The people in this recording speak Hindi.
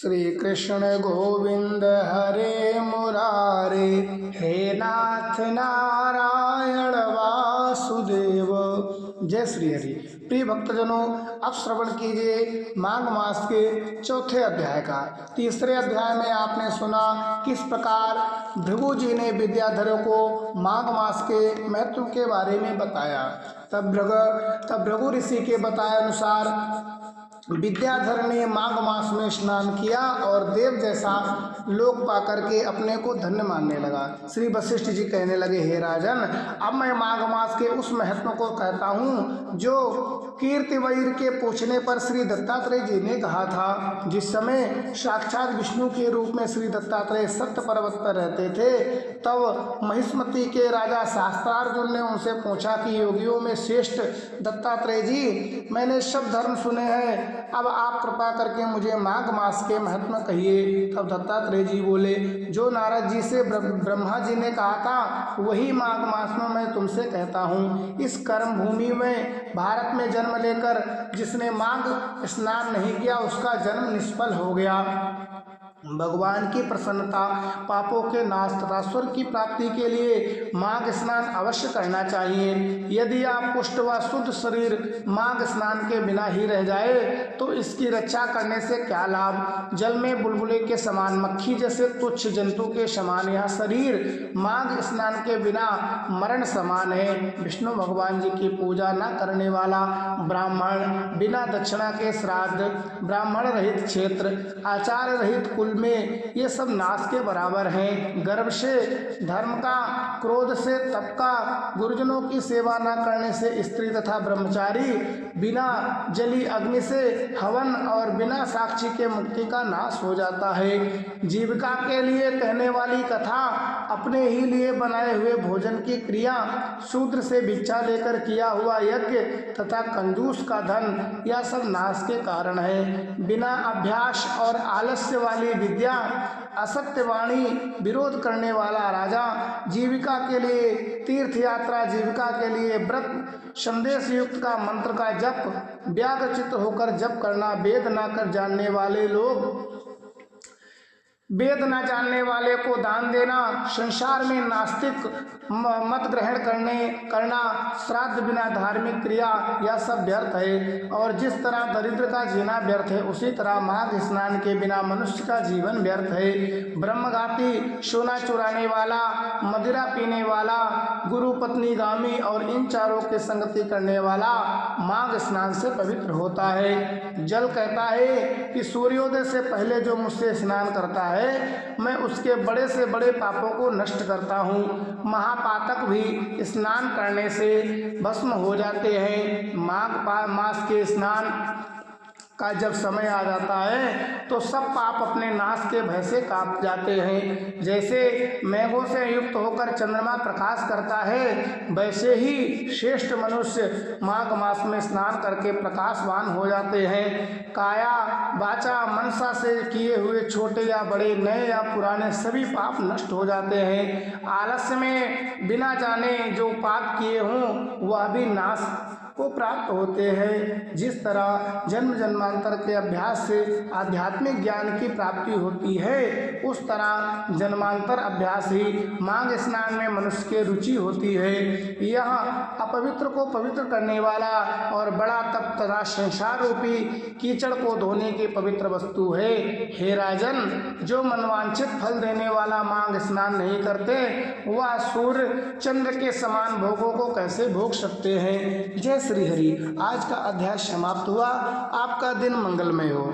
श्री कृष्ण गोविंद हरे मुरारे, हे नाथ नारायण वासुदेव। जय श्री हरि। प्रिय भक्तजनों, अब श्रवण कीजिए माघ मास के चौथे अध्याय का। तीसरे अध्याय में आपने सुना किस प्रकार भृगु जी ने विद्याधरों को माघ मास के महत्व के बारे में बताया। तब भृगु ऋषि के बताए अनुसार विद्याधर ने माघ मास में स्नान किया और देव जैसा लोक पा करके अपने को धन्य मानने लगा। श्री वशिष्ठ जी कहने लगे, हे राजन, अब मैं माघ मास के उस महत्व को कहता हूँ जो कीर्तिवीर के पूछने पर श्री दत्तात्रेय जी ने कहा था। जिस समय साक्षात विष्णु के रूप में श्री दत्तात्रेय सत्य पर्वत पर रहते थे, तब महिष्मति के राजा शास्त्रार्जुन ने उनसे पूछा कि योगियों में श्रेष्ठ दत्तात्रेय जी, मैंने सब धर्म सुने हैं, अब आप कृपा करके मुझे माघ मास के महत्व कहिए। तब दत्तात्रेय जी बोले, जो नारद जी से ब्रह्मा जी ने कहा था वही माघ मास में मैं तुमसे कहता हूँ। इस कर्म भूमि में भारत में जन्म लेकर जिसने माघ स्नान नहीं किया उसका जन्म निष्फल हो गया। भगवान की प्रसन्नता, पापों के नाश तथा स्वर्ग की प्राप्ति के लिए माघ स्नान अवश्य करना चाहिए। यदि आप पुष्ट व शुद्ध शरीर माघ स्नान के बिना ही रह जाए तो इसकी रक्षा करने से क्या लाभ। जल में बुलबुले के समान, मक्खी जैसे तुच्छ जंतु के समान यह शरीर माघ स्नान के बिना मरण समान है। विष्णु भगवान जी की पूजा न करने वाला ब्राह्मण, बिना दक्षिणा के श्राद्ध, ब्राह्मण रहित क्षेत्र, आचार्य रहित कुल में, ये सब नाश के बराबर हैं। गर्व से, धर्म का, क्रोध से, तप का, गुरुजनों की सेवा न करने से स्त्री तथा ब्रह्मचारी, बिना जली अग्नि से हवन और बिना साक्षी के मुक्ति का नाश हो जाता है। जीविका के लिए कहने वाली कथा, अपने ही लिए बनाए हुए भोजन की क्रिया, शूद्र से भिक्षा लेकर किया हुआ यज्ञ तथा कंजूस का धन, यह सब नाश के कारण है। बिना अभ्यास और आलस्य वाली विद्या, असत्यवाणी, विरोध करने वाला राजा, जीविका के लिए तीर्थ यात्रा, जीविका के लिए व्रत, संदेश युक्त का मंत्र का जप, व्याग्रचित्त होकर जप करना, वेद ना कर जानने वाले लोग, वेद न जानने वाले को दान देना, संसार में नास्तिक मत ग्रहण करना, श्राद्ध बिना धार्मिक क्रिया, यह सब व्यर्थ है। और जिस तरह दरिद्र का जीना व्यर्थ है, उसी तरह माघ स्नान के बिना मनुष्य का जीवन व्यर्थ है। ब्रह्मघाती, सोना चुराने वाला, मदिरा पीने वाला, गुरु पत्नी गामी और इन चारों के संगति करने वाला माघ स्नान से पवित्र होता है। जल कहता है कि सूर्योदय से पहले जो मुझसे स्नान करता है मैं उसके बड़े से बड़े पापों को नष्ट करता हूँ। महापातक भी स्नान करने से भस्म हो जाते हैं। माघ मास के स्नान का जब समय आ जाता है तो सब पाप अपने नाश के भय से कांप जाते हैं। जैसे मेघों से युक्त होकर चंद्रमा प्रकाश करता है, वैसे ही श्रेष्ठ मनुष्य माघ मास में स्नान करके प्रकाशवान हो जाते हैं। काया, वाचा, मनसा से किए हुए छोटे या बड़े, नए या पुराने सभी पाप नष्ट हो जाते हैं। आलस्य में बिना जाने जो पाप किए हों वह भी नाश को प्राप्त होते हैं। जिस तरह जन्म जन्मांतर के अभ्यास से आध्यात्मिक ज्ञान की प्राप्ति होती है, उस तरह जन्मांतर अभ्यास ही माघ स्नान में मनुष्य के रुचि होती है। यह अपवित्र को पवित्र करने वाला और बड़ा तप तथा संसार रूपी कीचड़ को धोने की पवित्र वस्तु है। हे राजन, जो मनवांछित फल देने वाला माघ स्नान नहीं करते, वह सूर्य चंद्र के समान भोगों को कैसे भोग सकते हैं। जय श्री हरि। आज का अध्याय समाप्त हुआ। आपका दिन मंगलमय हो।